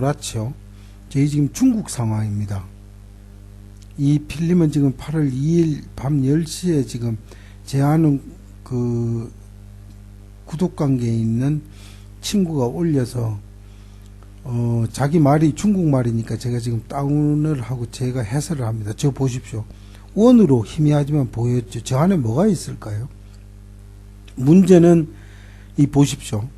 노랗죠. 저희 지금 중국 상황입니다. 이 필름은 지금 8월 2일 밤 10시에 지금 제 아는 그 구독관계에 있는 친구가 올려서 자기 말이 중국말이니까 제가 지금 다운을 하고 제가 해설을 합니다. 저 보십시오. 원으로 희미하지만 보였죠. 저 안에 뭐가 있을까요? 문제는 이 보십시오.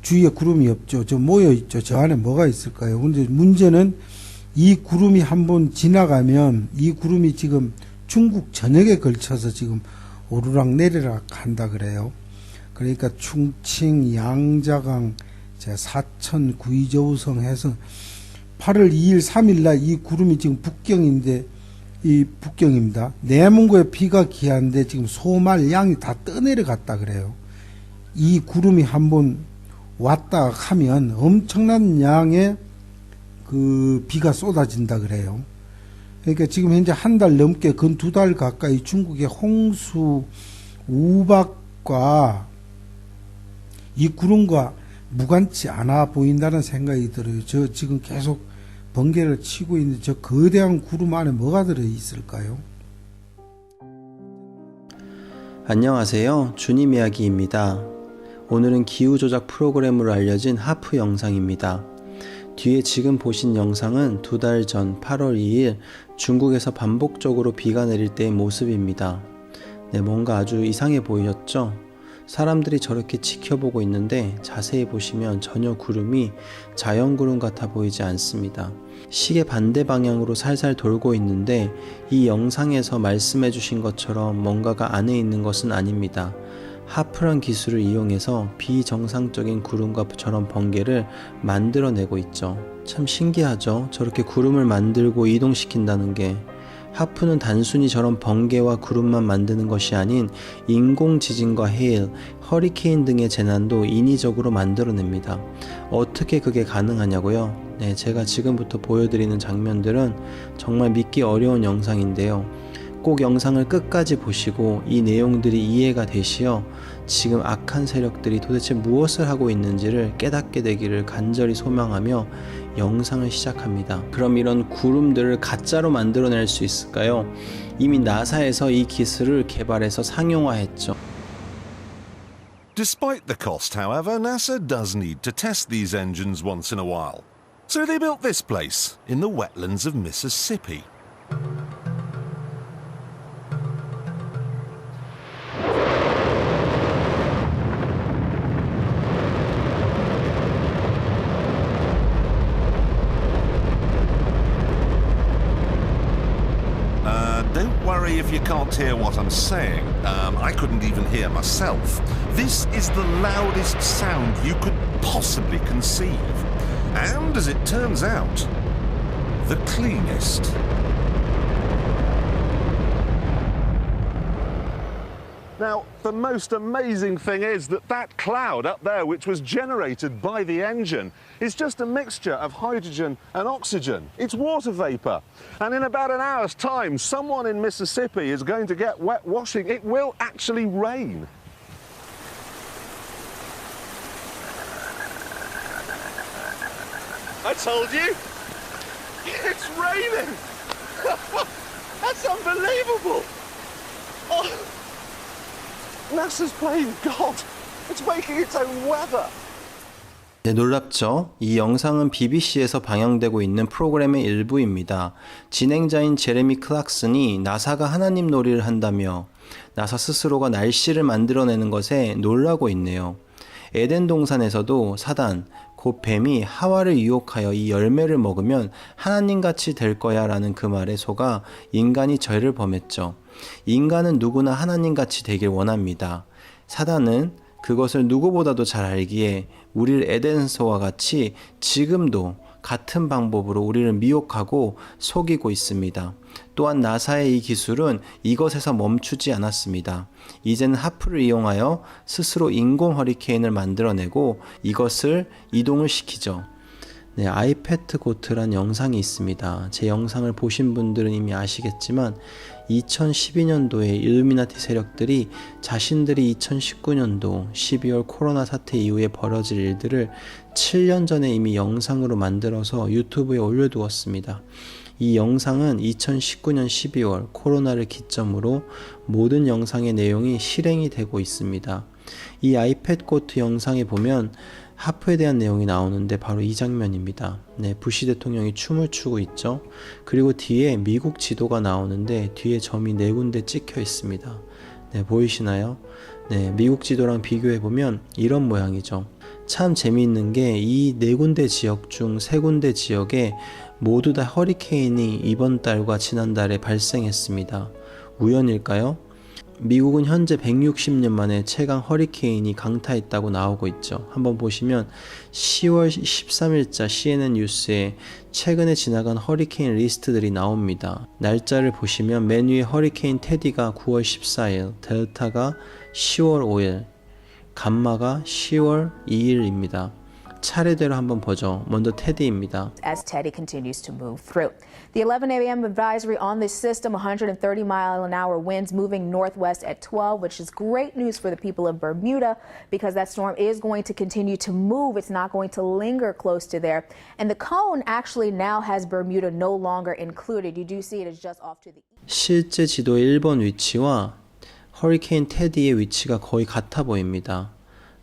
주위에 구름이 없죠. 저 모여 있죠. 저 안에 뭐가 있을까요? 문제는 이 구름이 한번 지나가면 이 구름이 지금 중국 전역에 걸쳐서 지금 오르락 내리락 한다 그래요. 그러니까 충칭, 양자강, 사천, 구이저우성 해서 8월 2일, 3일날 이 구름이 지금 북경인데 이 북경입니다. 내몽고에 비가 기한데 지금 소말 양이 다 떠내려갔다 그래요. 이 구름이 한번 왔다 하면 엄청난 양의 그 비가 쏟아진다 그래요. 그러니까 지금 현재 한 달 넘게 근 2달 가까이 중국의 홍수, 우박과 이 구름과 무관치 않아 보인다는 생각이 들어요. 저 지금 계속 번개를 치고 있는 저 거대한 구름 안에 뭐가 들어 있을까요? 안녕하세요. 주님 이야기입니다. 오늘은 기후조작 프로그램으로 알려진 하프 영상입니다. 뒤에 지금 보신 영상은 2달 전 8월 2일 중국에서 반복적으로 비가 내릴 때의 모습입니다. 네, 뭔가 아주 이상해 보이셨죠? 사람들이 저렇게 지켜보고 있는데 자세히 보시면 전혀 구름이 자연구름 같아 보이지 않습니다. 시계 반대 방향으로 살살 돌고 있는데 이 영상에서 말씀해 주신 것처럼 뭔가가 안에 있는 것은 아닙니다. 하프란 기술을 이용해서 비정상적인 구름과 저런 번개를 만들어내고 있죠. 참 신기하죠? 저렇게 구름을 만들고 이동시킨다는 게. 하프는 단순히 저런 번개와 구름만 만드는 것이 아닌 인공지진과 해일, 허리케인 등의 재난도 인위적으로 만들어냅니다. 어떻게 그게 가능하냐고요? 네, 제가 지금부터 보여드리는 장면들은 정말 믿기 어려운 영상인데요. 꼭 영상을 끝까지 보시고 이 내용들이 이해가 되시어 지금 악한 세력들이 도대체 무엇을 하고 있는지를 깨닫게 되기를 간절히 소망하며 영상을 시작합니다. 그럼 이런 구름들을 가짜로 만들어낼 수 있을까요? 이미 나사에서 이 기술을 개발해서 상용화했죠. Despite the cost, however, NASA does need to test these engines once in a while. So they built this place in the wetlands of Mississippi. Don't worry if you can't hear what I'm saying. I couldn't even hear myself. This is the loudest sound you could possibly conceive. And as it turns out, the cleanest. Now, the most amazing thing is that that cloud up there, which was generated by the engine, is just a mixture of hydrogen and oxygen. It's water vapor. And in about an hour's time, someone in Mississippi is going to get wet washing. It will actually rain. I told you! It's raining! That's unbelievable! Oh. NASA's playing God. It's making its own weather. 네, 놀랍죠? 이 영상은 BBC에서 방영되고 있는 프로그램의 일부입니다. 진행자인 제레미 클락슨이 나사가 하나님 놀이를 한다며 나사 스스로가 날씨를 만들어내는 것에 놀라고 있네요. 에덴 동산에서도 사단, 곧 뱀이 하와를 유혹하여 이 열매를 먹으면 하나님같이 될 거야 라는 그 말에 속아 인간이 죄를 범했죠. 인간은 누구나 하나님같이 되길 원합니다. 사단은 그것을 누구보다도 잘 알기에 우리를 에덴서와 같이 지금도 같은 방법으로 우리를 미혹하고 속이고 있습니다. 또한 나사의 이 기술은 이것에서 멈추지 않았습니다. 이제는 하프를 이용하여 스스로 인공 허리케인을 만들어내고 이것을 이동을 시키죠. 네, 아이패트 고트란 영상이 있습니다. 제 영상을 보신 분들은 이미 아시겠지만 2012년도에 일루미나티 세력들이 자신들이 2019년도 12월 코로나 사태 이후에 벌어질 일들을 7년 전에 이미 영상으로 만들어서 유튜브에 올려두었습니다. 이 영상은 2019년 12월 코로나를 기점으로 모든 영상의 내용이 실행이 되고 있습니다. 이 아이패드 고트 영상에 보면 하프에 대한 내용이 나오는데 바로 이 장면입니다. 네, 부시 대통령이 춤을 추고 있죠. 그리고 뒤에 미국 지도가 나오는데 뒤에 점이 4군데 찍혀 있습니다. 네, 보이시나요? 네, 미국 지도랑 비교해보면 이런 모양이죠. 참 재미있는 게 이 4군데 지역 중 3군데 지역에 모두 다 허리케인이 이번 달과 지난달에 발생했습니다. 우연일까요? 미국은 현재 160년 만에 최강 허리케인이 강타했다고 나오고 있죠. 한번 보시면 10월 13일자 CNN 뉴스에 최근에 지나간 허리케인 리스트들이 나옵니다. 날짜를 보시면 맨 위에 허리케인 테디가 9월 14일, 델타가 10월 5일, 감마가 10월 2일입니다. 차례대로 한번 보죠. 먼저 테디입니다. As Teddy continues to move through. The 11 a.m. advisory on this system, 130-mile-an-hour winds moving northwest at 12, which is great news for the people of Bermuda because that storm is going to continue to move. It's not going to linger close to there. And the cone actually now has Bermuda no longer included. You do see it is just off to the east. 실제 지도의 1번 위치와 허리케인 테디의 위치가 거의 같아 보입니다.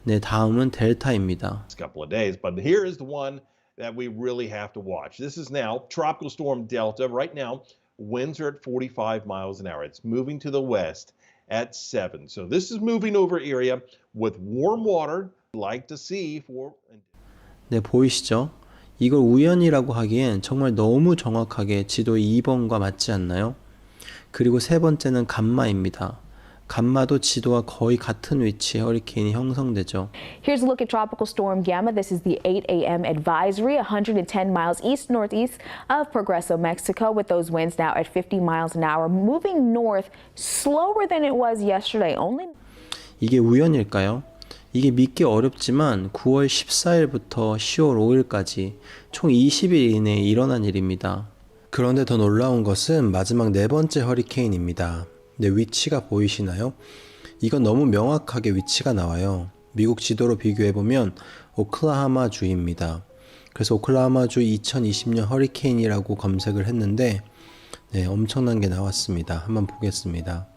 네, 다음은 델타입니다. Couple of days, but here is the one that we really have to watch. This is now Tropical Storm Delta. Right now, winds are at 45 miles an hour. It's moving to the west at 7. So this is moving over area with warm water. Like to see for. 네, 보이시죠? 이걸 우연이라고 하기엔 정말 너무 정확하게 지도의 2번과 맞지 않나요? 그리고 세 번째는 감마입니다. 감마도 지도와 거의 같은 위치에 허리케인이 형성되죠. Here's a look at Tropical Storm Gamma. This is the 8 a.m. advisory, 110 miles east-northeast of Progreso, Mexico, with those winds now at 50 miles an hour, moving north slower than it was yesterday. 이게 우연일까요? 이게 믿기 어렵지만 9월 14일부터 10월 5일까지 총 20일 이내에 일어난 일입니다. 그런데 더 놀라운 것은 마지막 4번째 허리케인입니다. 네, 위치가 보이시나요? 이건 너무 명확하게 위치가 나와요. 미국 지도로 비교해보면 오클라호마 주입니다. 그래서 오클라호마 주 2020년 허리케인이라고 검색을 했는데 네, 엄청난 게 나왔습니다. 한번 보겠습니다.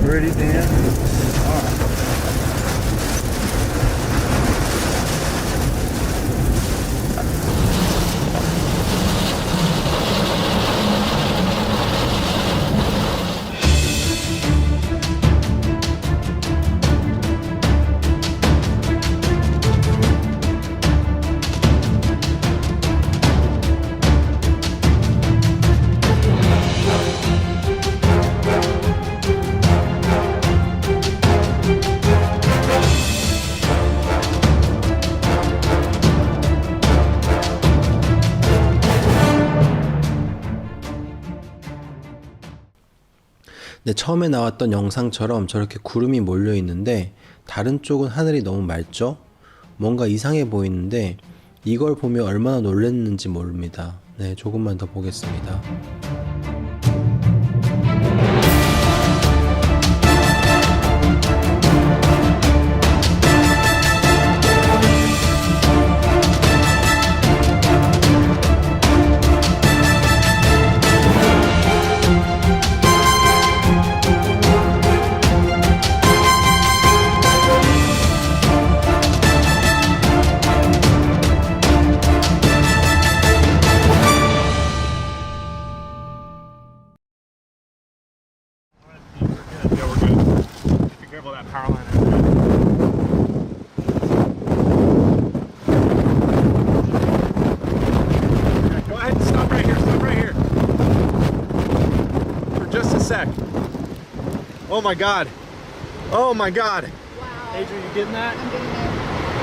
Ready, Dan? 네, 처음에 나왔던 영상처럼 저렇게 구름이 몰려 있는데 다른 쪽은 하늘이 너무 맑죠? 뭔가 이상해 보이는데 이걸 보며 얼마나 놀랐는지 모릅니다. 네, 조금만 더 보겠습니다. sec. Oh my God. Oh my God. Adrian, you getting that? I'm getting there.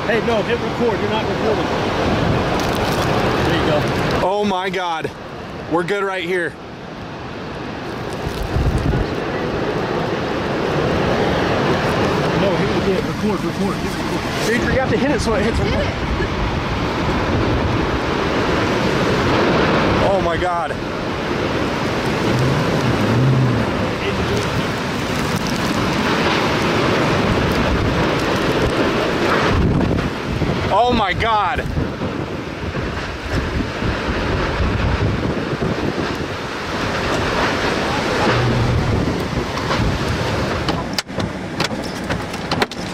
Hey, no, hit record. You're not recording. There you go. Oh my God. We're good right here. No, hit it again. Record. Hit record. Adrian, you have to hit it so it hits record. Oh my God. Oh my God.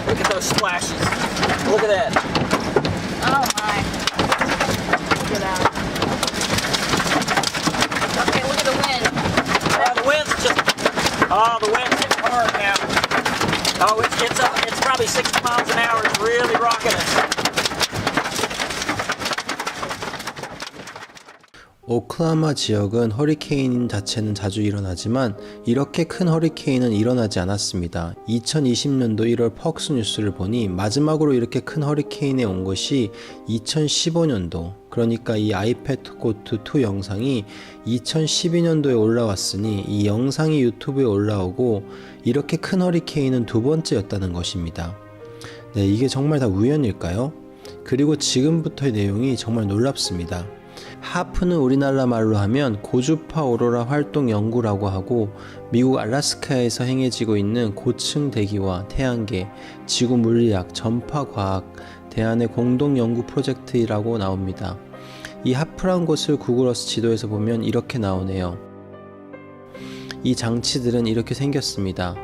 Look at those splashes. Look at that. Oh my. Look at that. Okay, look at the wind. The wind's just. Oh, the wind's hitting hard now. Oh, it's probably 60 miles an hour. It's really rocking us. 오클라호마 지역은 허리케인 자체는 자주 일어나지만 이렇게 큰 허리케인은 일어나지 않았습니다. 2020년도 1월 퍽스 뉴스를 보니 마지막으로 이렇게 큰 허리케인에 온 것이 2015년도, 그러니까 이 아이패드 고트 2 영상이 2012년도에 올라왔으니 이 영상이 유튜브에 올라오고 이렇게 큰 허리케인은 두 번째였다는 것입니다. 네, 이게 정말 다 우연일까요? 그리고 지금부터의 내용이 정말 놀랍습니다. 하프는 우리나라 말로 하면 고주파 오로라 활동 연구라고 하고 미국 알래스카에서 행해지고 있는 고층 대기와 태양계, 지구 물리학, 전파 과학 대안의 공동 연구 프로젝트라고 나옵니다. 이 하프란 곳을 구글어스 지도에서 보면 이렇게 나오네요. 이 장치들은 이렇게 생겼습니다.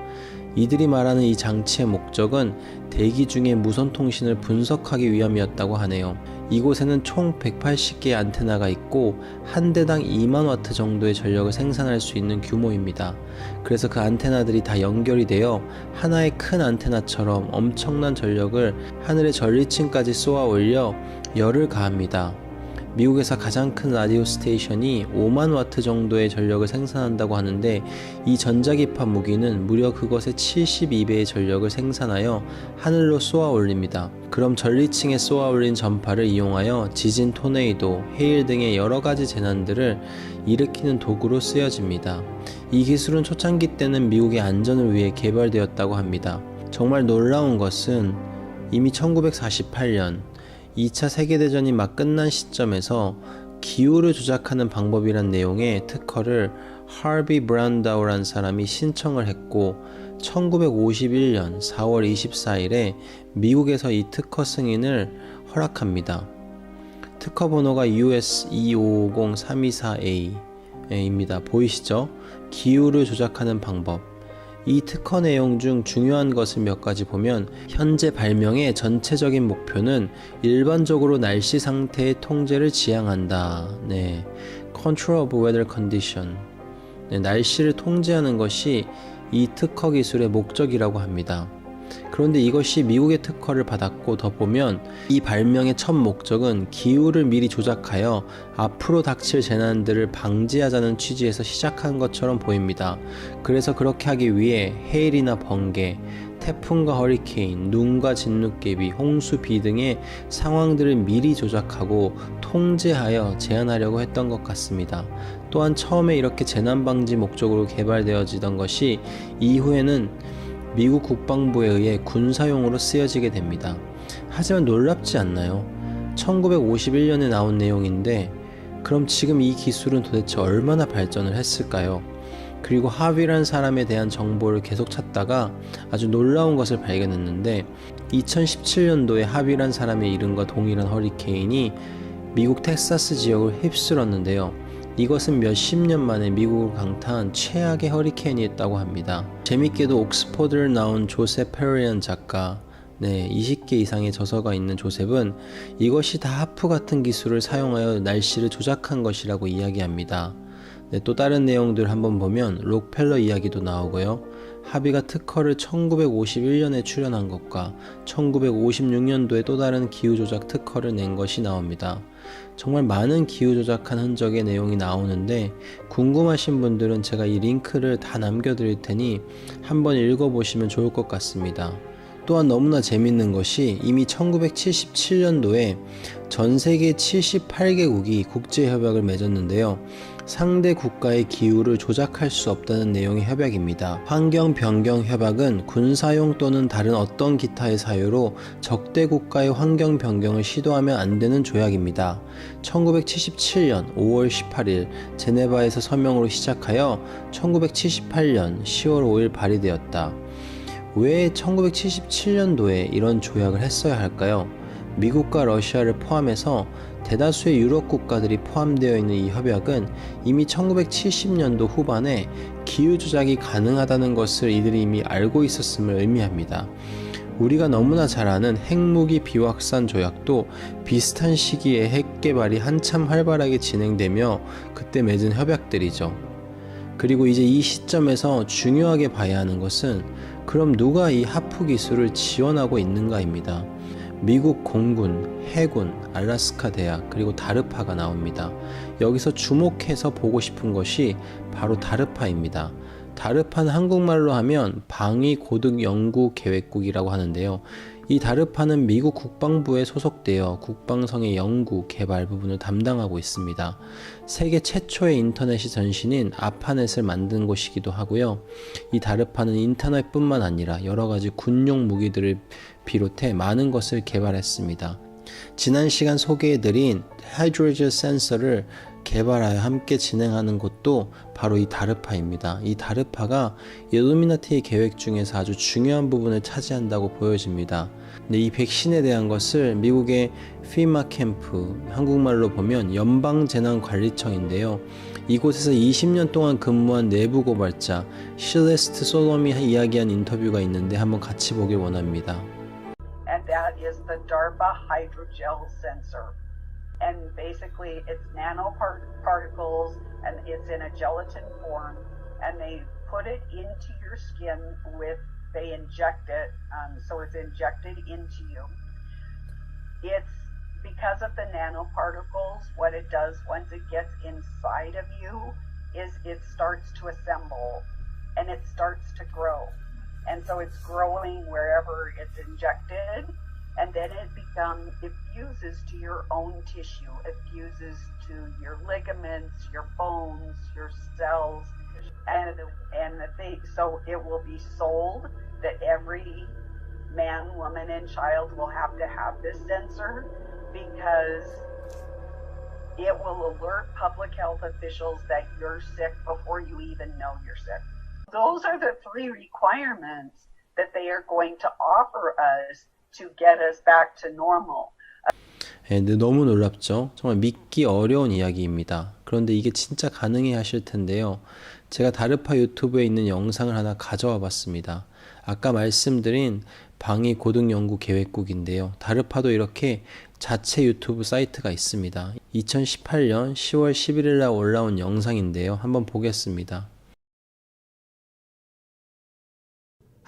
이들이 말하는 이 장치의 목적은 대기 중의 무선 통신을 분석하기 위함이었다고 하네요. 이곳에는 총 180개의 안테나가 있고 한 대당 2만 와트 정도의 전력을 생산할 수 있는 규모입니다. 그래서 그 안테나들이 다 연결이 되어 하나의 큰 안테나처럼 엄청난 전력을 하늘의 전리층까지 쏘아 올려 열을 가합니다. 미국에서 가장 큰 라디오 스테이션이 5만 와트 정도의 전력을 생산한다고 하는데 이 전자기파 무기는 무려 그것의 72배의 전력을 생산하여 하늘로 쏘아 올립니다. 그럼 전리층에 쏘아 올린 전파를 이용하여 지진, 토네이도, 해일 등의 여러가지 재난들을 일으키는 도구로 쓰여집니다. 이 기술은 초창기 때는 미국의 안전을 위해 개발되었다고 합니다. 정말 놀라운 것은 이미 1948년 2차 세계대전이 막 끝난 시점에서 기후를 조작하는 방법이란 내용의 특허를 하비 브라운다우라는 사람이 신청을 했고 1951년 4월 24일에 미국에서 이 특허 승인을 허락합니다. 특허 번호가 US 2550324A입니다. 보이시죠? 기후를 조작하는 방법. 이 특허 내용 중 중요한 것을 몇 가지 보면 현재 발명의 전체적인 목표는 일반적으로 날씨 상태의 통제를 지향한다. 네, Control of Weather Condition. 네, 날씨를 통제하는 것이 이 특허 기술의 목적이라고 합니다. 그런데 이것이 미국의 특허를 받았고 더 보면 이 발명의 첫 목적은 기후를 미리 조작하여 앞으로 닥칠 재난들을 방지하자는 취지에서 시작한 것처럼 보입니다. 그래서 그렇게 하기 위해 해일이나 번개, 태풍과 허리케인, 눈과 진눈깨비, 홍수, 비 등의 상황들을 미리 조작하고 통제하여 제한하려고 했던 것 같습니다. 또한 처음에 이렇게 재난방지 목적으로 개발되어지던 것이 이후에는 미국 국방부에 의해 군사용으로 쓰여지게 됩니다. 하지만 놀랍지 않나요? 1951년에 나온 내용인데 그럼 지금 이 기술은 도대체 얼마나 발전을 했을까요? 그리고 하비란 사람에 대한 정보를 계속 찾다가 아주 놀라운 것을 발견했는데 2017년도에 하비란 사람의 이름과 동일한 허리케인이 미국 텍사스 지역을 휩쓸었는데요. 이것은 몇십 년 만에 미국을 강타한 최악의 허리케인이었다고 합니다. 재밌게도 옥스퍼드를 나온 조셉 페리안 작가, 20개 이상의 저서가 있는 조셉은 이것이 다 하프 같은 기술을 사용하여 날씨를 조작한 것이라고 이야기합니다. 또 다른 내용들 한번 보면 록펠러 이야기도 나오고요. 하비가 특허를 1951년에 출연한 것과 1956년도에 또 다른 기후조작 특허를 낸 것이 나옵니다. 정말 많은 기후 조작한 흔적의 내용이 나오는데 궁금하신 분들은 제가 이 링크를 다 남겨드릴 테니 한번 읽어보시면 좋을 것 같습니다. 또한 너무나 재밌는 것이 이미 1977년도에 전 세계 78개국이 국제협약을 맺었는데요. 상대 국가의 기후를 조작할 수 없다는 내용의 협약입니다. 환경변경협약은 군사용 또는 다른 어떤 기타의 사유로 적대 국가의 환경 변경을 시도하면 안 되는 조약입니다. 1977년 5월 18일 제네바에서 서명으로 시작하여 1978년 10월 5일 발의되었다. 왜 1977년도에 이런 조약을 했어야 할까요? 미국과 러시아를 포함해서 대다수의 유럽 국가들이 포함되어 있는 이 협약은 이미 1970년도 후반에 기후 조작이 가능하다는 것을 이들이 이미 알고 있었음을 의미합니다. 우리가 너무나 잘 아는 핵무기 비확산 조약도 비슷한 시기에 핵 개발이 한참 활발하게 진행되며 그때 맺은 협약들이죠. 그리고 이제 이 시점에서 중요하게 봐야 하는 것은 그럼 누가 이 하프 기술을 지원하고 있는가입니다. 미국 공군, 해군, 알래스카 대학, 그리고 다르파가 나옵니다. 여기서 주목해서 보고 싶은 것이 바로 다르파입니다. 다르파는 한국말로 하면 방위고등연구계획국이라고 하는데요. 이 다르파는 미국 국방부에 소속되어 국방성의 연구, 개발 부분을 담당하고 있습니다. 세계 최초의 인터넷이 전신인 아파넷을 만든 곳이기도 하고요. 이 다르파는 인터넷뿐만 아니라 여러 가지 군용 무기들을 비롯해 많은 것을 개발했습니다. 지난 시간 소개해드린 하이드로젠 센서를 개발하여 함께 진행하는 곳도 바로 이 다르파입니다. 이 다르파가 일루미나티의 계획 중에서 아주 중요한 부분을 차지한다고 보여집니다. 근데 이 백신에 대한 것을 미국의 피마 캠프, 한국말로 보면 연방재난관리청인데요. 이곳에서 20년 동안 근무한 내부 고발자 실레스트 솔롬이 이야기한 인터뷰가 있는데 한번 같이 보길 원합니다. And that is the DARPA hydrogel sensor. And basically it's nanoparticles and it's in a gelatin form and they put it into your skin they inject it, so it's injected into you. It's because of the nanoparticles, what it does once it gets inside of you is it starts to assemble and it starts to grow. And so it's growing wherever it's injected, and then it fuses to your own tissue. It fuses to your ligaments, your bones, your cells, so it will be sold that every man, woman, and child will have to have this sensor because it will alert public health officials that you're sick before you even know you're sick. Those are the three requirements that they are going to offer us to get us back to normal. 너무 놀랍죠? 정말 믿기 어려운 이야기입니다. 그런데 이게 진짜 가능해 하실 텐데요. 제가 다르파 유튜브에 있는 영상을 하나 가져와 봤습니다. 아까 말씀드린 방위고등연구계획국인데요. 다르파도 이렇게 자체 유튜브 사이트가 있습니다. 2018년 10월 11일 날 올라온 영상인데요. 한번 보겠습니다.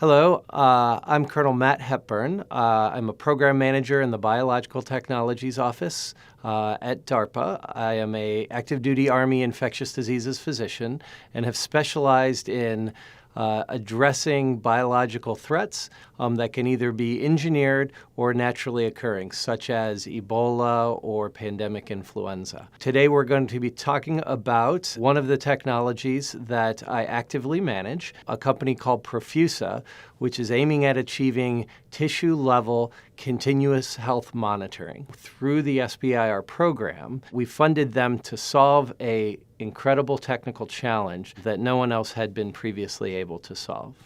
Hello, I'm Colonel Matt Hepburn. I'm a program manager in the Biological Technologies Office at DARPA. I am an active duty Army infectious diseases physician and have specialized in addressing biological threats that can either be engineered or naturally occurring, such as Ebola or pandemic influenza. Today we're going to be talking about one of the technologies that I actively manage, a company called Profusa, which is aiming at achieving tissue-level continuous health monitoring. Through the SBIR program, we funded them to solve an incredible technical challenge that no one else had been previously able to solve.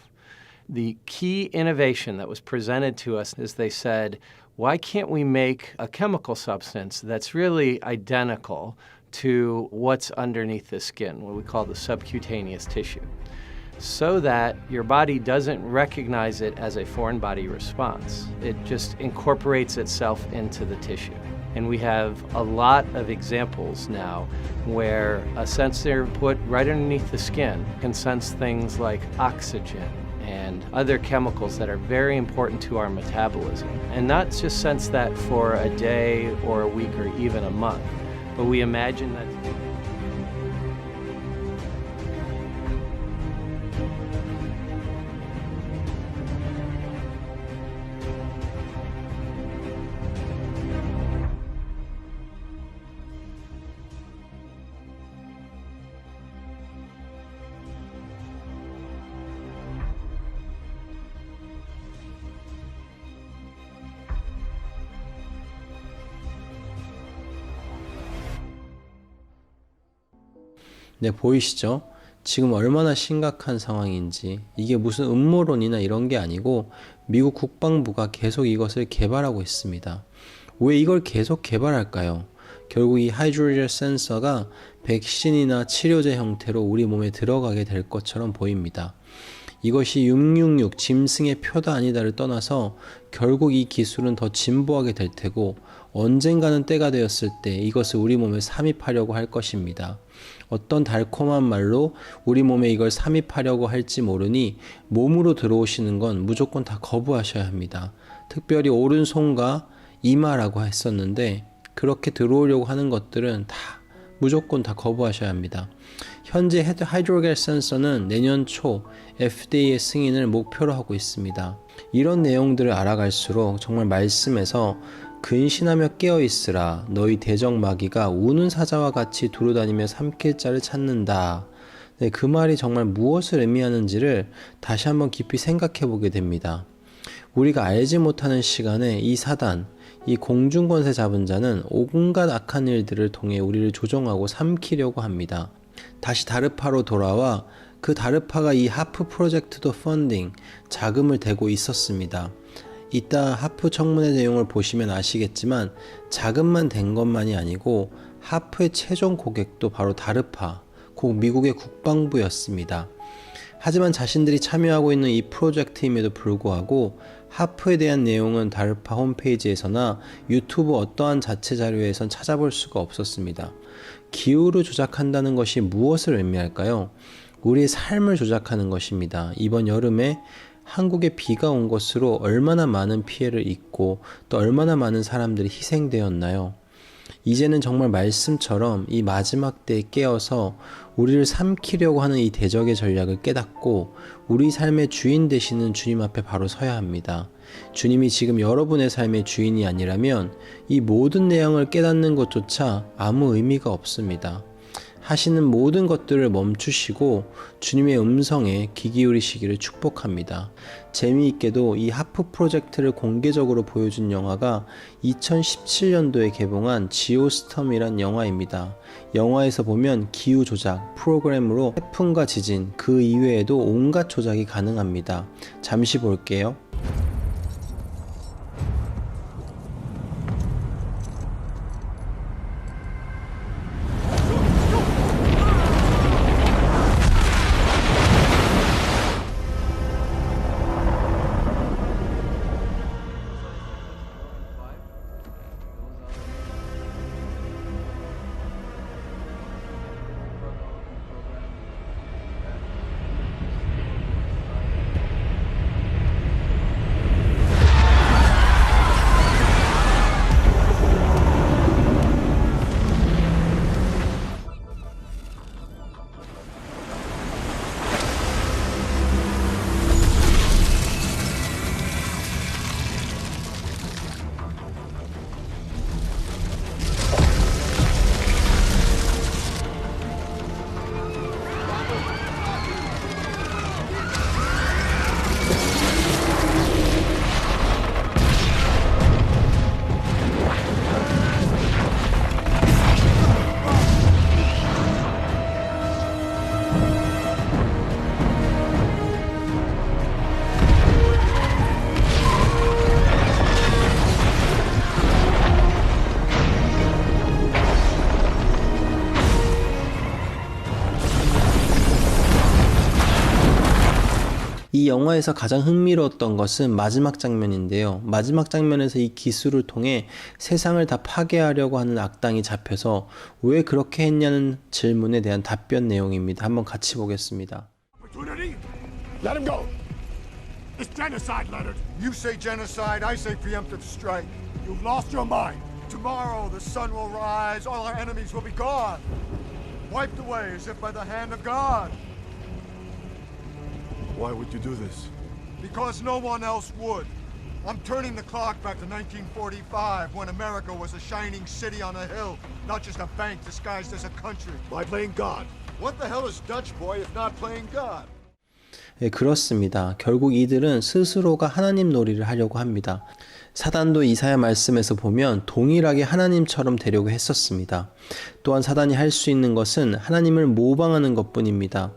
The key innovation that was presented to us is they said, why can't we make a chemical substance that's really identical to what's underneath the skin, what we call the subcutaneous tissue, so that your body doesn't recognize it as a foreign body response. It just incorporates itself into the tissue. And we have a lot of examples now where a sensor put right underneath the skin can sense things like oxygen and other chemicals that are very important to our metabolism. And not just sense that for a day or a week or even a month, but we imagine that. 네, 보이시죠? 지금 얼마나 심각한 상황인지. 이게 무슨 음모론이나 이런 게 아니고 미국 국방부가 계속 이것을 개발하고 있습니다. 왜 이걸 계속 개발할까요? 결국 이 하이드로젤 센서가 백신이나 치료제 형태로 우리 몸에 들어가게 될 것처럼 보입니다. 이것이 666 짐승의 표다 아니다를 떠나서 결국 이 기술은 더 진보하게 될 테고 언젠가는 때가 되었을 때 이것을 우리 몸에 삽입하려고 할 것입니다. 어떤 달콤한 말로 우리 몸에 이걸 삽입하려고 할지 모르니 몸으로 들어오시는 건 무조건 다 거부하셔야 합니다. 특별히 오른손과 이마라고 했었는데 그렇게 들어오려고 하는 것들은 다 무조건 다 거부하셔야 합니다. 현재 하이드로겔 센서는 내년 초 FDA의 승인을 목표로 하고 있습니다. 이런 내용들을 알아갈수록 정말 말씀에서 근신하며 깨어있으라 너희 대적마귀가 우는 사자와 같이 두루다니며 삼킬 자를 찾는다. 네, 그 말이 정말 무엇을 의미하는지를 다시 한번 깊이 생각해 보게 됩니다. 우리가 알지 못하는 시간에 이 사단, 이 공중권세 잡은 자는 온갖 악한 일들을 통해 우리를 조종하고 삼키려고 합니다. 다시 다르파로 돌아와 그 다르파가 이 하프 프로젝트도 펀딩, 자금을 대고 있었습니다. 이따 하프 청문회 내용을 보시면 아시겠지만 자금만 된 것만이 아니고 하프의 최종 고객도 바로 다르파, 곧 미국의 국방부였습니다. 하지만 자신들이 참여하고 있는 이 프로젝트임에도 불구하고 하프에 대한 내용은 다르파 홈페이지에서나 유튜브 어떠한 자체 자료에선 찾아볼 수가 없었습니다. 기후를 조작한다는 것이 무엇을 의미할까요? 우리의 삶을 조작하는 것입니다. 이번 여름에 한국에 비가 온 것으로 얼마나 많은 피해를 입고 또 얼마나 많은 사람들이 희생되었나요? 이제는 정말 말씀처럼 이 마지막 때에 깨어서 우리를 삼키려고 하는 이 대적의 전략을 깨닫고 우리 삶의 주인 되시는 주님 앞에 바로 서야 합니다. 주님이 지금 여러분의 삶의 주인이 아니라면 이 모든 내용을 깨닫는 것조차 아무 의미가 없습니다. 하시는 모든 것들을 멈추시고 주님의 음성에 귀 기울이시기를 축복합니다. 재미있게도 이 하프 프로젝트를 공개적으로 보여준 영화가 2017년도에 개봉한 지오스톰이란 영화입니다. 영화에서 보면 기후 조작 프로그램으로 태풍과 지진 그 이외에도 온갖 조작이 가능합니다. 잠시 볼게요. 이 영화에서 가장 흥미로웠던 것은 마지막 장면인데요. 마지막 장면에서 이 기술을 통해 세상을 다 파괴하려고 하는 악당이 잡혀서 왜 그렇게 했냐는 질문에 대한 답변 내용입니다. 한번 같이 보겠습니다. Let him go. It's genocide, Leonard. You say genocide, I say preemptive strike. You've lost your mind. Tomorrow the sun will rise, all our enemies will be gone. Wiped away as if by the hand of God. Why would you do this? Because no one else would. I'm turning the clock back to 1945 when America was a shining city on a hill, not just a bank disguised as a country. By playing God. What the hell is Dutch boy if not playing God? 예, 그렇습니다. 결국 이들은 스스로가 하나님 놀이를 하려고 합니다. 사단도 이사야 말씀에서 보면 동일하게 하나님처럼 되려고 했었습니다. 또한 사단이 할 수 있는 것은 하나님을 모방하는 것뿐입니다.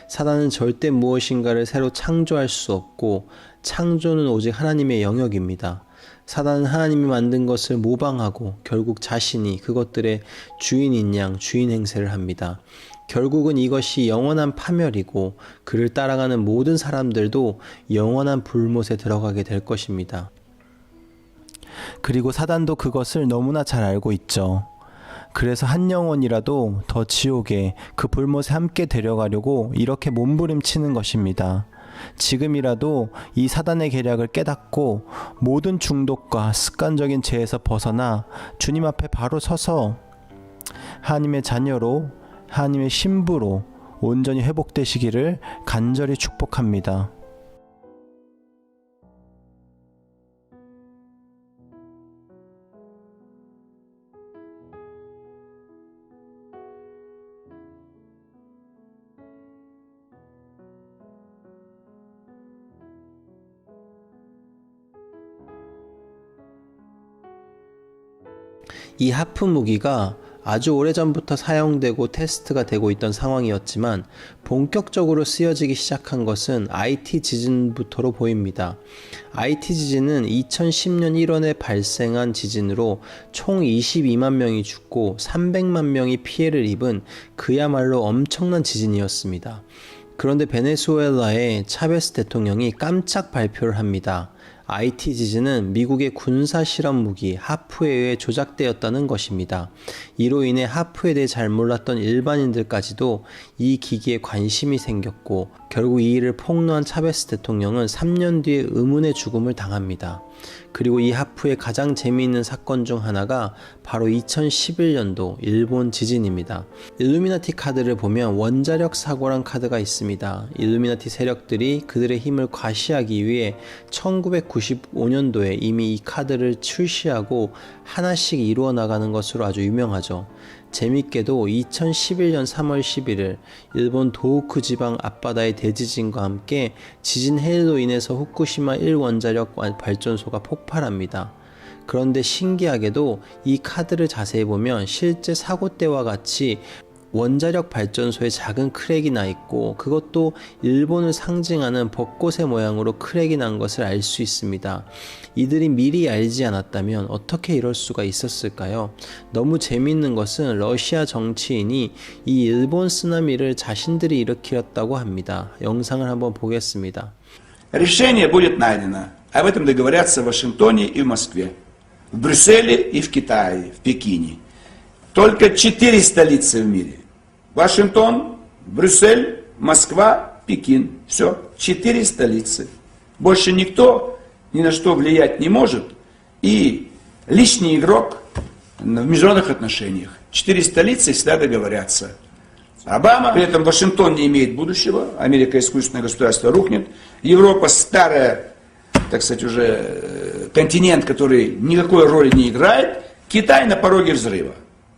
사단은 절대 무엇인가를 새로 창조할 수 없고 창조는 오직 하나님의 영역입니다. 사단은 하나님이 만든 것을 모방하고 결국 자신이 그것들의 주인인 양 주인 행세를 합니다. 결국은 이것이 영원한 파멸이고 그를 따라가는 모든 사람들도 영원한 불못에 들어가게 될 것입니다. 그리고 사단도 그것을 너무나 잘 알고 있죠. 그래서 한 영혼이라도 더 지옥에 그 불못에 함께 데려가려고 이렇게 몸부림치는 것입니다. 지금이라도 이 사단의 계략을 깨닫고 모든 중독과 습관적인 죄에서 벗어나 주님 앞에 바로 서서 하나님의 자녀로 하나님의 신부로 온전히 회복되시기를 간절히 축복합니다. 이 하프 무기가 아주 오래전부터 사용되고 테스트가 되고 있던 상황이었지만 본격적으로 쓰여지기 시작한 것은 IT 지진부터로 보입니다. IT 지진은 2010년 1월에 발생한 지진으로 총 22만 명이 죽고 300만 명이 피해를 입은 그야말로 엄청난 지진이었습니다. 그런데 베네수엘라의 차베스 대통령이 깜짝 발표를 합니다. IT 지진은 미국의 군사 실험 무기 하프에 의해 조작되었다는 것입니다. 이로 인해 하프에 대해 잘 몰랐던 일반인들까지도 이 기기에 관심이 생겼고 결국 이 일을 폭로한 차베스 대통령은 3년 뒤에 의문의 죽음을 당합니다. 그리고 이 하프의 가장 재미있는 사건 중 하나가 바로 2011년도 일본 지진입니다. 일루미나티 카드를 보면 원자력 사고란 카드가 있습니다. 일루미나티 세력들이 그들의 힘을 과시하기 위해 1995년도에 이미 이 카드를 출시하고 하나씩 이루어 나가는 것으로 아주 유명하죠. 재밌게도 2011년 3월 11일 일본 도호쿠 지방 앞바다의 대지진과 함께 지진 해일로 인해서 후쿠시마 1원자력 발전소가 폭발합니다. 그런데 신기하게도 이 카드를 자세히 보면 실제 사고 때와 같이 원자력 발전소에 작은 크랙이 나 있고 그것도 일본을 상징하는 벚꽃의 모양으로 크랙이 난 것을 알 수 있습니다. 이들이 미리 알지 않았다면 어떻게 이럴 수가 있었을까요? 너무 재미있는 것은 러시아 정치인이 이 일본 쓰나미를 자신들이 일으켰다고 합니다. 영상을 한번 보겠습니다. Решение будет найдено. Об этом договорятся в Вашингтоне и в Москве, в Брюсселе и в Китае, в Пекине. Только 4 столицы в мире. Вашингтон, Брюссель, Москва, Пекин. Все, 4 столицы. Больше никто ни на что влиять не может. И лишний игрок в международных отношениях. 4 столицы всегда договорятся. Обама, при этом Вашингтон не имеет будущего. Америка искусственное государство рухнет. Европа старая, так сказать, уже континент, который никакой роли не играет. Китай на пороге взрыва.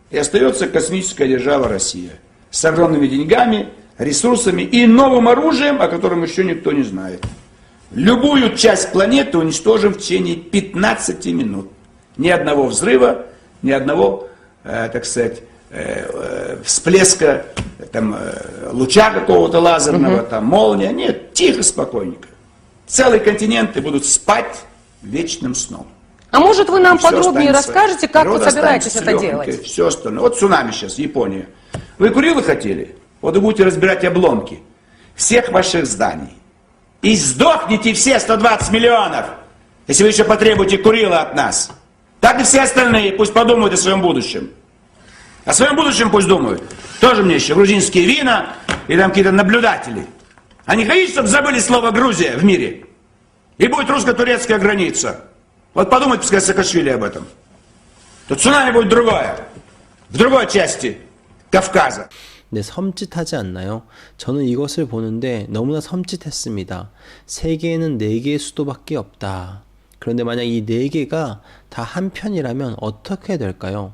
И остается космическая держава Россия. С огромными деньгами, ресурсами и новым оружием, о котором еще никто не знает. Любую часть планеты уничтожим в течение 15 минут. Ни одного взрыва, ни одного, так сказать, всплеска, там, луча какого-то лазерного, там, молния. Нет, тихо, спокойненько. Целые континенты будут спать вечным сном. А может вы нам подробнее расскажете, как вы собираетесь это делать? Все остальное. Вот цунами сейчас, Япония. Вы Курилы хотели? Вот вы будете разбирать обломки всех ваших зданий. И сдохните все 120 миллионов, если вы еще потребуете Курила от нас. Так и все остальные пусть подумают о своем будущем. О своем будущем пусть думают. Тоже мне еще грузинские вина и там какие-то наблюдатели. А не хотите, чтобы забыли слово Грузия в мире? И будет русско-турецкая граница. Вот подумайте, пускай Саакашвили об этом. То цунами будет другое. В другой части Кавказа. 네, 섬찟하지 않나요? 저는 이것을 보는데 너무나 섬찟했습니다. 세계에는 4개의 수도밖에 없다. 그런데 만약 이 4개가 다 한편이라면 어떻게 될까요?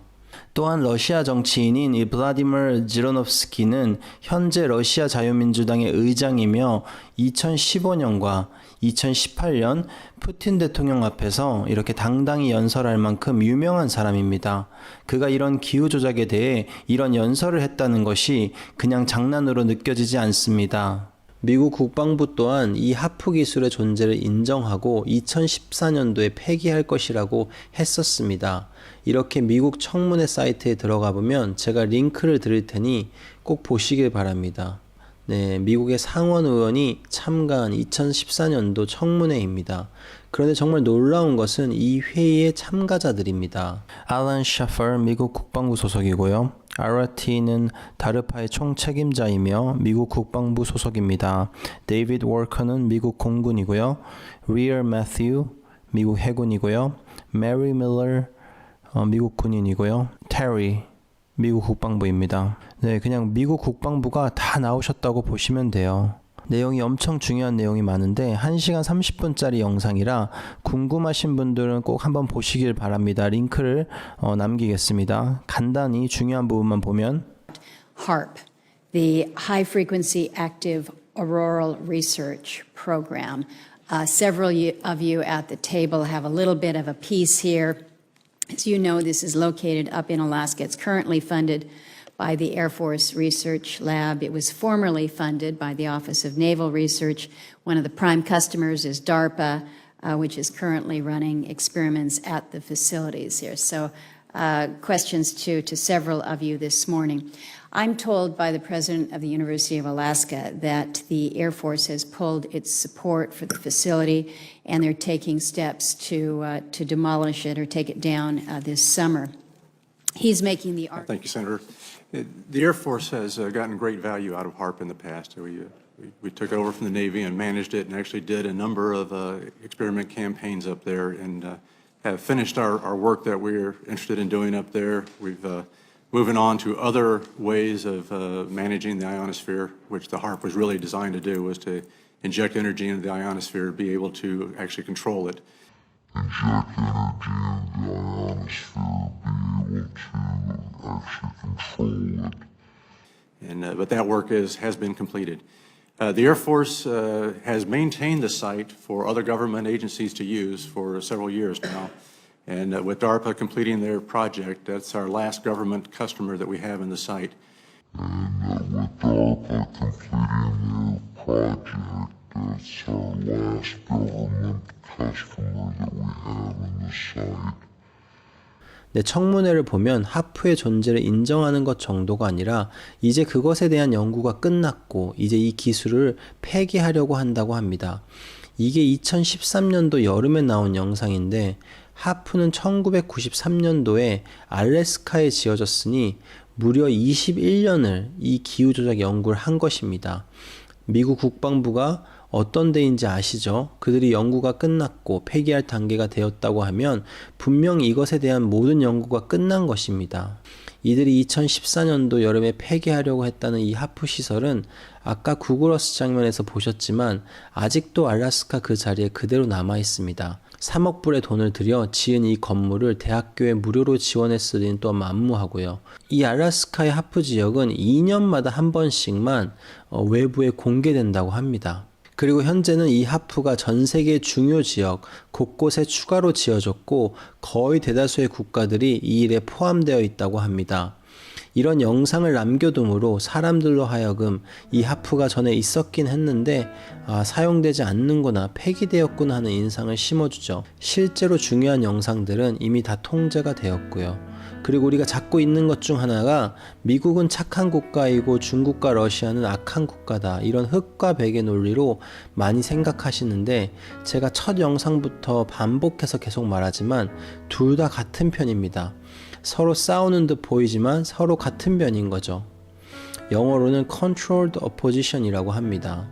또한 러시아 정치인인 이 블라디미르 지르노프스키는 현재 러시아 자유민주당의 의장이며 2015년과 2018년 푸틴 대통령 앞에서 이렇게 당당히 연설할 만큼 유명한 사람입니다. 그가 이런 기후 조작에 대해 이런 연설을 했다는 것이 그냥 장난으로 느껴지지 않습니다. 미국 국방부 또한 이 하프 기술의 존재를 인정하고 2014년도에 폐기할 것이라고 했었습니다. 이렇게 미국 청문회 사이트에 들어가 보면 제가 링크를 드릴 테니 꼭 보시길 바랍니다. 네, 미국의 상원 의원이 참가한 2014년도 청문회입니다. 그런데 정말 놀라운 것은 이 회의의 참가자들입니다. 알런 샤퍼 미국 국방부 소속이고요. RRT는 다르파의 총책임자이며 미국 국방부 소속입니다. 데이비드 워커는 미국 공군이고요. 리얼 매튜 미국 해군이고요. 메리 밀러 미국 군인이고요. 테리 미국 국방부입니다. 네, 그냥 미국 국방부가 다 나오셨다고 보시면 돼요. 내용이 엄청 중요한 내용이 많은데 1시간 30분짜리 영상이라 궁금하신 분들은 꼭 한번 보시길 바랍니다. 링크를 남기겠습니다. 간단히 중요한 부분만 보면 HAARP, the High Frequency Active Auroral Research Program. Several of you at the table have a little bit of a piece here. As you know, this is located up in Alaska. It's currently funded by the Air Force Research Lab. It was formerly funded by the Office of Naval Research. One of the prime customers is DARPA, which is currently running experiments at the facilities here. So questions to several of you this morning. I'm told by the president of the University of Alaska that the Air Force has pulled its support for the facility, and they're taking steps to demolish it or take it down this summer. He's making the argument. Thank you, Senator. The Air Force has gotten great value out of HAARP in the past. We took it over from the Navy and managed it and actually did a number of experiment campaigns up there and have finished our work that we're interested in doing up there. We've moving on to other ways of managing the ionosphere, which the HAARP was really designed to do, was to inject energy into the ionosphere, be able to actually control it. Inject energy into the ionosphere, be able to actually control it. And but that work has been completed. The Air Force has maintained the site for other government agencies to use for several years now. And with DARPA completing their project, that's our last government customer that we have in the site. And with DARPA completing their project, that's our last government customer that we have in the site. 네, 청문회를 보면 하프의 존재를 인정하는 것 정도가 아니라 이제 그것에 대한 연구가 끝났고 이제 이 기술을 폐기하려고 한다고 합니다. 이게 2013년도 여름에 나온 영상인데 하프는 1993년도에 알래스카에 지어졌으니 무려 21년을 이 기후조작 연구를 한 것입니다. 미국 국방부가 어떤 데인지 아시죠? 그들이 연구가 끝났고 폐기할 단계가 되었다고 하면 분명히 이것에 대한 모든 연구가 끝난 것입니다. 이들이 2014년도 여름에 폐기하려고 했다는 이 하프 시설은 아까 구글어스 장면에서 보셨지만 아직도 알래스카 그 자리에 그대로 남아 있습니다. 3억 불의 돈을 들여 지은 이 건물을 대학교에 무료로 지원했을 리는 또 만무하고요. 이 알래스카의 하프 지역은 2년마다 한 번씩만 외부에 공개된다고 합니다. 그리고 현재는 이 하프가 전 세계 중요 지역 곳곳에 추가로 지어졌고 거의 대다수의 국가들이 이 일에 포함되어 있다고 합니다. 이런 영상을 남겨둠으로 사람들로 하여금 이 하프가 전에 있었긴 했는데 사용되지 않는구나, 폐기되었구나 하는 인상을 심어주죠. 실제로 중요한 영상들은 이미 다 통제가 되었고요. 그리고 우리가 잡고 있는 것 중 하나가 미국은 착한 국가이고 중국과 러시아는 악한 국가다, 이런 흑과 백의 논리로 많이 생각하시는데 제가 첫 영상부터 반복해서 계속 말하지만 둘 다 같은 편입니다. 서로 싸우는 듯 보이지만 서로 같은 편인 거죠. 영어로는 controlled opposition이라고 합니다.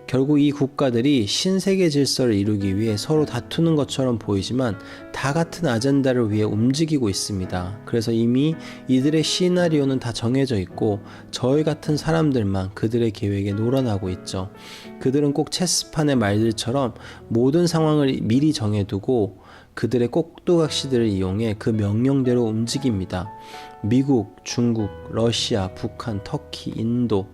결국 이 국가들이 신세계 질서를 이루기 위해 서로 다투는 것처럼 보이지만 다 같은 아젠다를 위해 움직이고 있습니다. 그래서 이미 이들의 시나리오는 다 정해져 있고 저희 같은 사람들만 그들의 계획에 놀아나고 있죠. 그들은 꼭 체스판의 말들처럼 모든 상황을 미리 정해두고 그들의 꼭두각시들을 이용해 그 명령대로 움직입니다. 미국, 중국, 러시아, 북한, 터키, 인도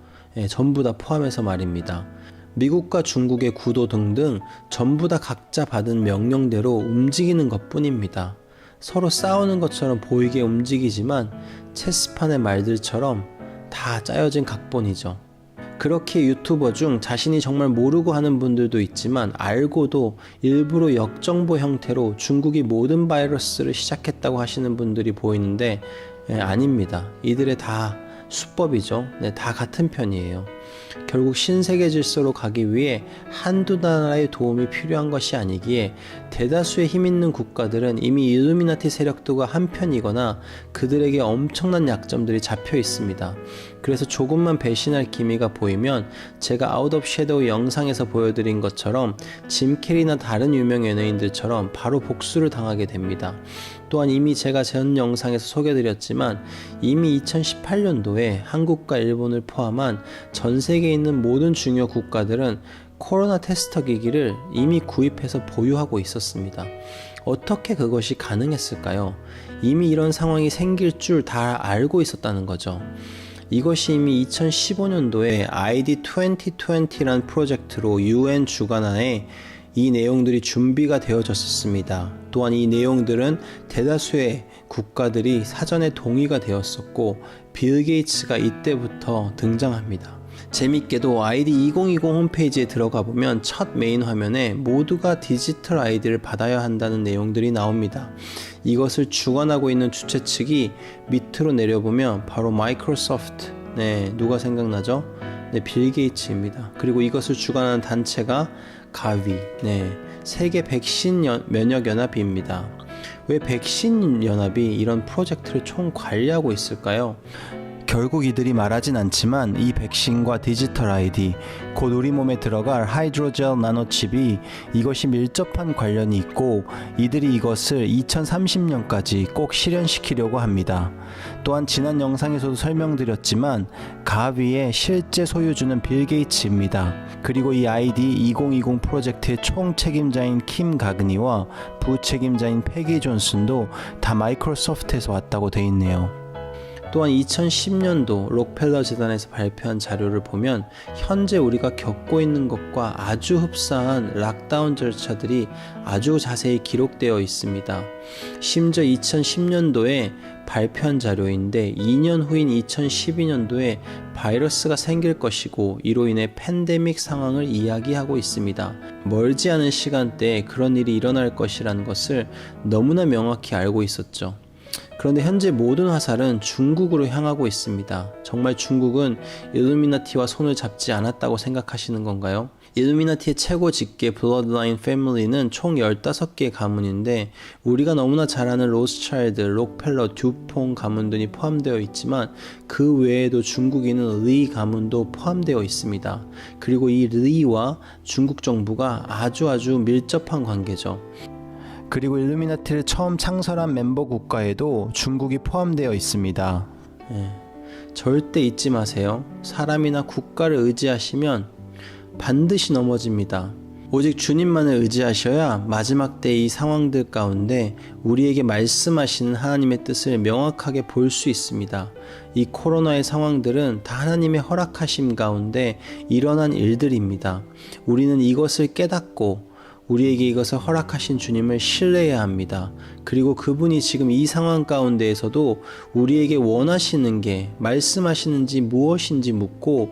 전부 다 포함해서 말입니다. 미국과 중국의 구도 등등 전부 다 각자 받은 명령대로 움직이는 것뿐입니다. 서로 싸우는 것처럼 보이게 움직이지만 체스판의 말들처럼 다 짜여진 각본이죠. 그렇게 유튜버 중 자신이 정말 모르고 하는 분들도 있지만 알고도 일부러 역정보 형태로 중국이 모든 바이러스를 시작했다고 하시는 분들이 보이는데 아닙니다. 이들의 다 수법이죠. 다 같은 편이에요. 결국 신세계 질서로 가기 위해 한두 나라의 도움이 필요한 것이 아니기에 대다수의 힘 있는 국가들은 이미 일루미나티 세력들과 한편이거나 그들에게 엄청난 약점들이 잡혀 있습니다. 그래서 조금만 배신할 기미가 보이면 제가 아웃 오브 섀도우 영상에서 보여드린 것처럼 짐 캐리나 다른 유명 연예인들처럼 바로 복수를 당하게 됩니다. 또한 이미 제가 전 영상에서 소개드렸지만 이미 2018년도에 한국과 일본을 포함한 전 세계에 있는 모든 중요 국가들은 코로나 테스터 기기를 이미 구입해서 보유하고 있었습니다. 어떻게 그것이 가능했을까요? 이미 이런 상황이 생길 줄 다 알고 있었다는 거죠. 이것이 이미 2015년도에 ID 2020라는 프로젝트로 UN 주관하에 이 내용들이 준비가 되어졌었습니다. 또한 이 내용들은 대다수의 국가들이 사전에 동의가 되었었고 빌 게이츠가 이때부터 등장합니다. 재밌게도 ID 2020 홈페이지에 들어가 보면 첫 메인 화면에 모두가 디지털 아이디를 받아야 한다는 내용들이 나옵니다. 이것을 주관하고 있는 주최 측이 밑으로 내려보면 바로 마이크로소프트, 누가 생각나죠? 빌 게이츠입니다. 그리고 이것을 주관하는 단체가 가위, 세계 백신 면역 연합입니다. 왜 백신 연합이 이런 프로젝트를 총 관리하고 있을까요? 결국 이들이 말하진 않지만 이 백신과 디지털 아이디, 곧 우리 몸에 들어갈 하이드로젤 나노칩이 이것이 밀접한 관련이 있고 이들이 이것을 2030년까지 꼭 실현시키려고 합니다. 또한 지난 영상에서도 설명드렸지만 가위의 실제 소유주는 빌 게이츠입니다. 그리고 이 ID 2020 프로젝트의 총 책임자인 킴 가그니와 부책임자인 패기 존슨도 다 마이크로소프트에서 왔다고 돼 있네요. 또한 2010년도 록펠러 재단에서 발표한 자료를 보면 현재 우리가 겪고 있는 것과 아주 흡사한 락다운 절차들이 아주 자세히 기록되어 있습니다. 심지어 2010년도에 발표한 자료인데 2년 후인 2012년도에 바이러스가 생길 것이고 이로 인해 팬데믹 상황을 이야기하고 있습니다. 멀지 않은 시간대에 그런 일이 일어날 것이라는 것을 너무나 명확히 알고 있었죠. 그런데 현재 모든 화살은 중국으로 향하고 있습니다. 정말 중국은 일루미나티와 손을 잡지 않았다고 생각하시는 건가요? 일루미나티의 최고 직계 블러드라인 패밀리는 총 15개의 가문인데 우리가 너무나 잘 아는 로스차일드, 록펠러, 듀퐁 가문들이 포함되어 있지만 그 외에도 중국인은 리 가문도 포함되어 있습니다. 그리고 이 리와 중국 정부가 아주 밀접한 관계죠. 그리고 일루미나티를 처음 창설한 멤버 국가에도 중국이 포함되어 있습니다. 절대 잊지 마세요. 사람이나 국가를 의지하시면 반드시 넘어집니다. 오직 주님만을 의지하셔야 마지막 때 이 상황들 가운데 우리에게 말씀하시는 하나님의 뜻을 명확하게 볼 수 있습니다. 이 코로나의 상황들은 다 하나님의 허락하심 가운데 일어난 일들입니다. 우리는 이것을 깨닫고 우리에게 이것을 허락하신 주님을 신뢰해야 합니다. 그리고 그분이 지금 이 상황 가운데에서도 우리에게 원하시는 게 말씀하시는지 무엇인지 묻고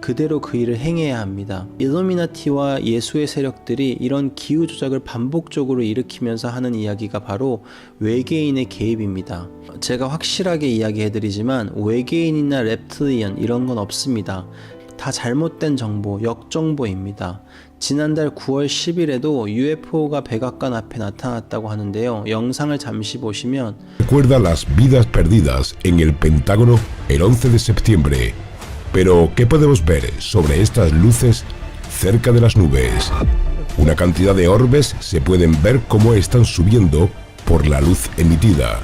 그대로 그 일을 행해야 합니다. 일루미나티와 예수의 세력들이 이런 기후 조작을 반복적으로 일으키면서 하는 이야기가 바로 외계인의 개입입니다. 제가 확실하게 이야기해드리지만 외계인이나 랩틀리언 이런 건 없습니다. 다 잘못된 정보, 역정보입니다. 지난달 9월 10일에도 UFO가 백악관 앞에 나타났다고 하는데요. 영상을 잠시 보시면 Recuerda las vidas perdidas en el Pentágono el 11 de septiembre. Pero, ¿qué podemos ver sobre estas luces cerca de las nubes. Una cantidad de orbes se pueden ver cómo están subiendo por la luz emitida.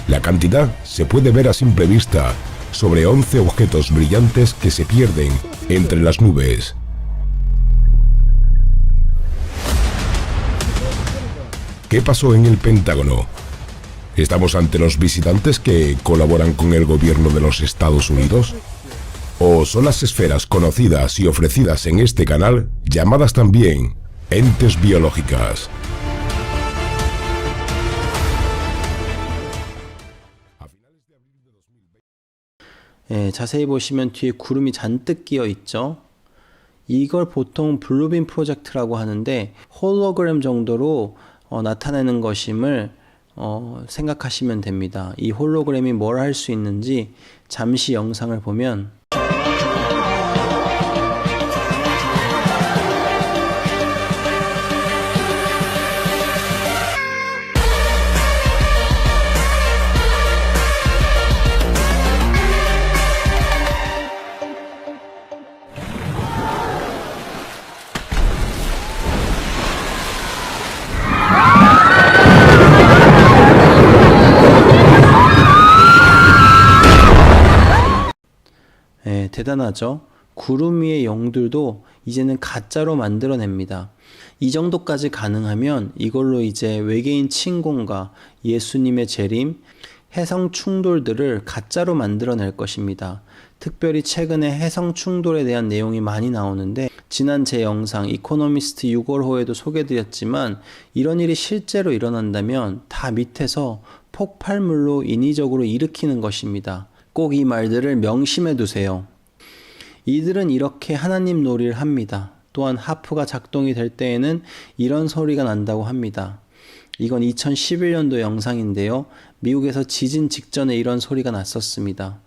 La cantidad se puede ver a simple vista sobre 11 objetos brillantes que se pierden entre las nubes. ¿Qué pasó en el Pentágono? ¿Estamos ante los visitantes que colaboran con el gobierno de los Estados Unidos? ¿O son las esferas conocidas y ofrecidas en este canal, llamadas también entes biológicas? 자세히 보시면 뒤에 구름이 잔뜩 끼어 있죠. 이걸 보통 블루빔 프로젝트라고 하는데 홀로그램 정도로 나타내는 것임을 생각하시면 됩니다. 이 홀로그램이 뭘 할 수 있는지 잠시 영상을 보면 대단하죠? 구름 위의 영들도 이제는 가짜로 만들어냅니다. 이 정도까지 가능하면 이걸로 이제 외계인 침공과 예수님의 재림, 해성 충돌들을 가짜로 만들어낼 것입니다. 특별히 최근에 해성 충돌에 대한 내용이 많이 나오는데 지난 제 영상 이코노미스트 6월호에도 소개드렸지만 이런 일이 실제로 일어난다면 다 밑에서 폭발물로 인위적으로 일으키는 것입니다. 꼭 이 말들을 명심해 두세요. 이들은 이렇게 하나님 놀이를 합니다. 또한 하프가 작동이 될 때에는 이런 소리가 난다고 합니다. 이건 2011년도 영상인데요. 미국에서 지진 직전에 이런 소리가 났었습니다.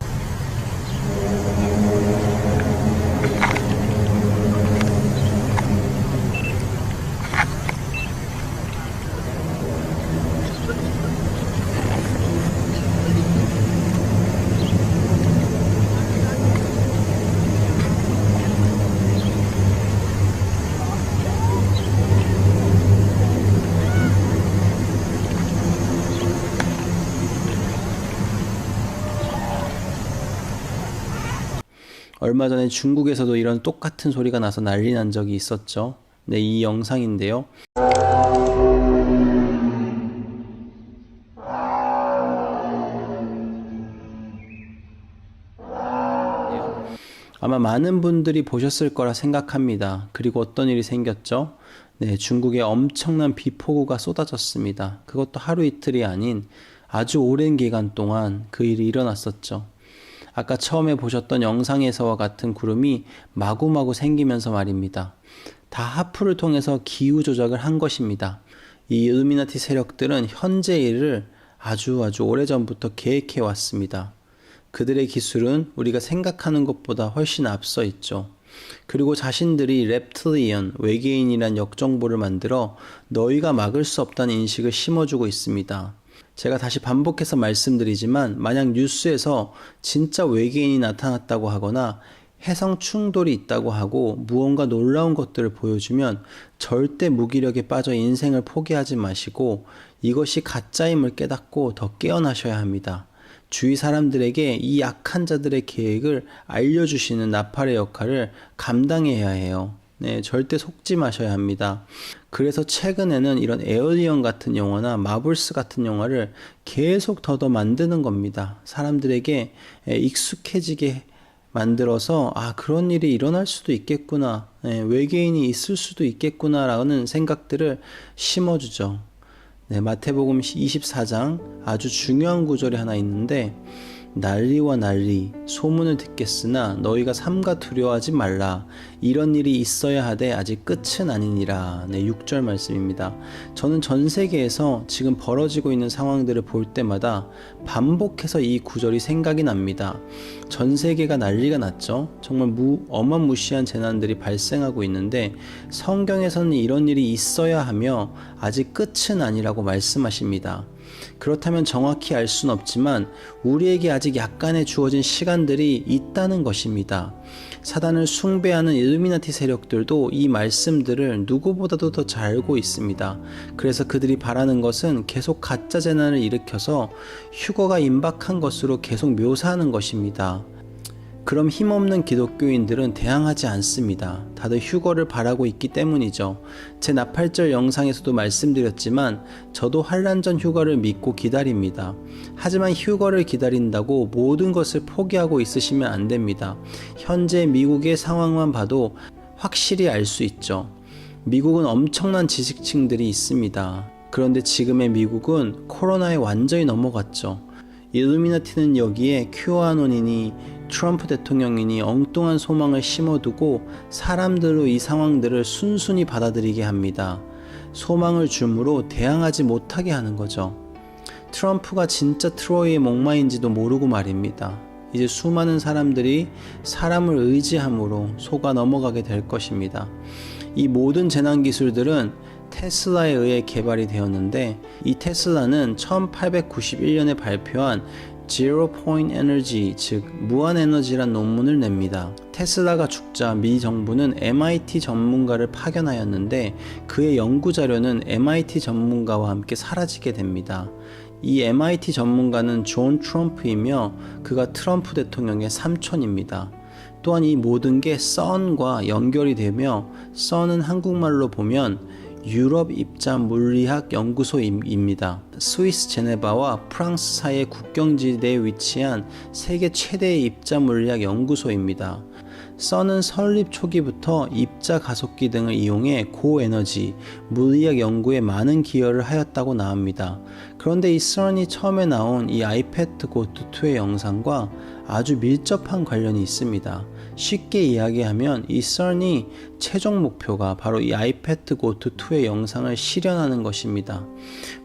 얼마 전에 중국에서도 이런 똑같은 소리가 나서 난리 난 적이 있었죠. 네, 이 영상인데요. 아마 많은 분들이 보셨을 거라 생각합니다. 그리고 어떤 일이 생겼죠? 네, 중국에 엄청난 비폭우가 쏟아졌습니다. 그것도 하루 이틀이 아닌 아주 오랜 기간 동안 그 일이 일어났었죠. 아까 처음에 보셨던 영상에서와 같은 구름이 마구마구 생기면서 말입니다. 다 하프를 통해서 기후 조작을 한 것입니다. 이 일루미나티 세력들은 현재 일을 아주 오래전부터 계획해 왔습니다. 그들의 기술은 우리가 생각하는 것보다 훨씬 앞서 있죠. 그리고 자신들이 랩틸리언, 외계인이란 역정보를 만들어 너희가 막을 수 없다는 인식을 심어주고 있습니다. 제가 다시 반복해서 말씀드리지만 만약 뉴스에서 진짜 외계인이 나타났다고 하거나 해성 충돌이 있다고 하고 무언가 놀라운 것들을 보여주면 절대 무기력에 빠져 인생을 포기하지 마시고 이것이 가짜임을 깨닫고 더 깨어나셔야 합니다. 주위 사람들에게 이 약한 자들의 계획을 알려주시는 나팔의 역할을 감당해야 해요. 네, 절대 속지 마셔야 합니다. 그래서 최근에는 이런 에어리언 같은 영화나 마블스 같은 영화를 계속 더 만드는 겁니다. 사람들에게 익숙해지게 만들어서 그런 일이 일어날 수도 있겠구나, 외계인이 있을 수도 있겠구나 라는 생각들을 심어주죠. 네, 마태복음 24장 아주 중요한 구절이 하나 있는데 난리와 난리 소문을 듣겠으나 너희가 삼가 두려워하지 말라. 이런 일이 있어야 하되 아직 끝은 아니니라. 네, 6절 말씀입니다. 저는 전 세계에서 지금 벌어지고 있는 상황들을 볼 때마다 반복해서 이 구절이 생각이 납니다. 전 세계가 난리가 났죠. 정말 어마무시한 재난들이 발생하고 있는데 성경에서는 이런 일이 있어야 하며 아직 끝은 아니라고 말씀하십니다. 그렇다면 정확히 알 수는 없지만 우리에게 아직 약간의 주어진 시간들이 있다는 것입니다. 사단을 숭배하는 일루미나티 세력들도 이 말씀들을 누구보다도 더 잘 알고 있습니다. 그래서 그들이 바라는 것은 계속 가짜 재난을 일으켜서 휴거가 임박한 것으로 계속 묘사하는 것입니다. 그럼 힘없는 기독교인들은 대항하지 않습니다. 다들 휴거를 바라고 있기 때문이죠. 제 나팔절 영상에서도 말씀드렸지만 저도 환란 전 휴거를 믿고 기다립니다. 하지만 휴거를 기다린다고 모든 것을 포기하고 있으시면 안 됩니다. 현재 미국의 상황만 봐도 확실히 알 수 있죠. 미국은 엄청난 지식층들이 있습니다. 그런데 지금의 미국은 코로나에 완전히 넘어갔죠. 일루미나티는 여기에 큐아논이니 트럼프 대통령이니 엉뚱한 소망을 심어두고 사람들로 이 상황들을 순순히 받아들이게 합니다. 소망을 줌으로 대항하지 못하게 하는 거죠. 트럼프가 진짜 트로이의 목마인지도 모르고 말입니다. 이제 수많은 사람들이 사람을 의지함으로 속아 넘어가게 될 것입니다. 이 모든 재난 기술들은 테슬라에 의해 개발이 되었는데 이 테슬라는 1891년에 발표한 Zero Point Energy, 즉 무한에너지란 논문을 냅니다. 테슬라가 죽자 미 정부는 MIT 전문가를 파견하였는데 그의 연구자료는 MIT 전문가와 함께 사라지게 됩니다. 이 MIT 전문가는 존 트럼프이며 그가 트럼프 대통령의 삼촌입니다. 또한 이 모든 게 선과 연결이 되며 선은 한국말로 보면 유럽 입자 물리학 연구소입니다. 스위스 제네바와 프랑스 사이의 국경지대에 위치한 세계 최대의 입자 물리학 연구소입니다. 선은 설립 초기부터 입자 가속기 등을 이용해 고에너지 물리학 연구에 많은 기여를 하였다고 나옵니다. 그런데 이 선이 처음에 나온 이 아이패드 고트2의 영상과 아주 밀접한 관련이 있습니다. 쉽게 이야기하면 이 선이 최종 목표가 바로 이 아이패드 고트2의 영상을 실현하는 것입니다.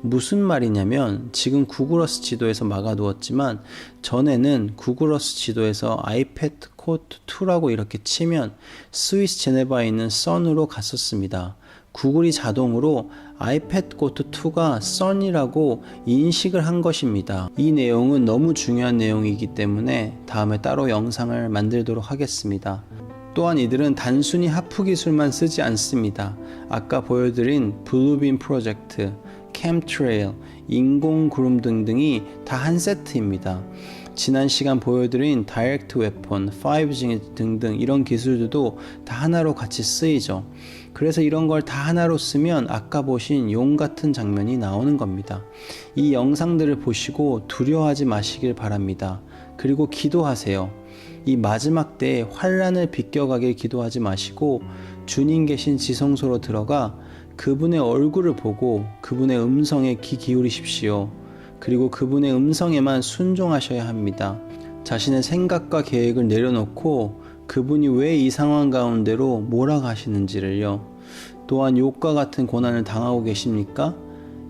무슨 말이냐면 지금 구글어스 지도에서 막아두었지만 전에는 구글어스 지도에서 아이패드 고트2라고 이렇게 치면 스위스 제네바에 있는 선으로 갔었습니다. 구글이 자동으로 아이패드 고트2가 선이라고 인식을 한 것입니다. 이 내용은 너무 중요한 내용이기 때문에 다음에 따로 영상을 만들도록 하겠습니다. 또한 이들은 단순히 하프 기술만 쓰지 않습니다. 아까 보여드린 블루빔 프로젝트, 캠트레일, 인공구름 등등이 다 한 세트입니다. 지난 시간 보여드린 다이렉트 웨폰, 5G 등등 이런 기술들도 다 하나로 같이 쓰이죠. 그래서 이런 걸 다 하나로 쓰면 아까 보신 용 같은 장면이 나오는 겁니다. 이 영상들을 보시고 두려워하지 마시길 바랍니다. 그리고 기도하세요. 이 마지막 때에 환란을 비껴가길 기도하지 마시고 주님 계신 지성소로 들어가 그분의 얼굴을 보고 그분의 음성에 귀 기울이십시오. 그리고 그분의 음성에만 순종하셔야 합니다. 자신의 생각과 계획을 내려놓고 그분이 왜 이 상황 가운데로 몰아가시는지를요. 또한 욥과 같은 고난을 당하고 계십니까?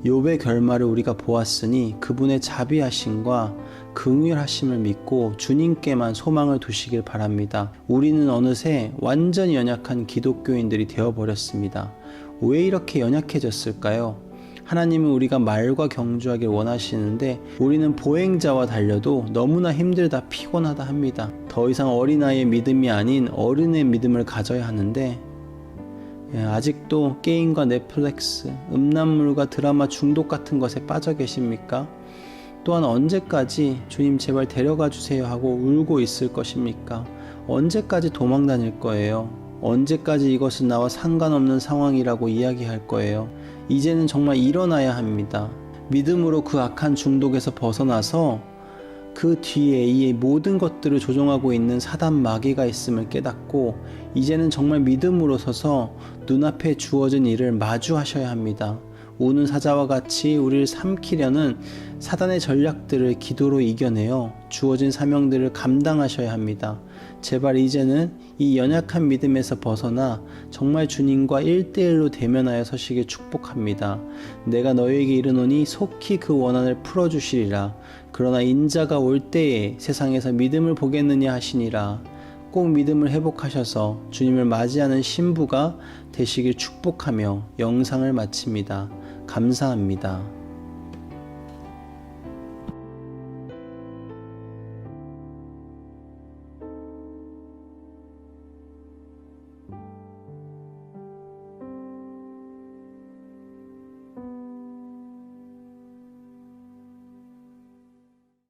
욥의 결말을 우리가 보았으니 그분의 자비하심과 긍휼하심을 믿고 주님께만 소망을 두시길 바랍니다. 우리는 어느새 완전히 연약한 기독교인들이 되어버렸습니다. 왜 이렇게 연약해졌을까요? 하나님은 우리가 말과 경주하길 원하시는데 우리는 보행자와 달려도 너무나 힘들다 피곤하다 합니다. 더 이상 어린아이의 믿음이 아닌 어른의 믿음을 가져야 하는데 아직도 게임과 넷플릭스, 음란물과 드라마 중독 같은 것에 빠져 계십니까? 또한 언제까지 주님 제발 데려가 주세요 하고 울고 있을 것입니까? 언제까지 도망 다닐 거예요? 언제까지 이것은 나와 상관없는 상황이라고 이야기할 거예요? 이제는 정말 일어나야 합니다. 믿음으로 그 악한 중독에서 벗어나서 그 뒤에 이 모든 것들을 조종하고 있는 사단 마귀가 있음을 깨닫고 이제는 정말 믿음으로 서서 눈앞에 주어진 일을 마주하셔야 합니다. 우는 사자와 같이 우리를 삼키려는 사단의 전략들을 기도로 이겨내어 주어진 사명들을 감당하셔야 합니다. 제발 이제는 이 연약한 믿음에서 벗어나 정말 주님과 1대1로 대면하여 서시길 축복합니다. 내가 너에게 이르노니 속히 그 원한을 풀어주시리라. 그러나 인자가 올 때에 세상에서 믿음을 보겠느냐 하시니라. 꼭 믿음을 회복하셔서 주님을 맞이하는 신부가 되시길 축복하며 영상을 마칩니다. 감사합니다.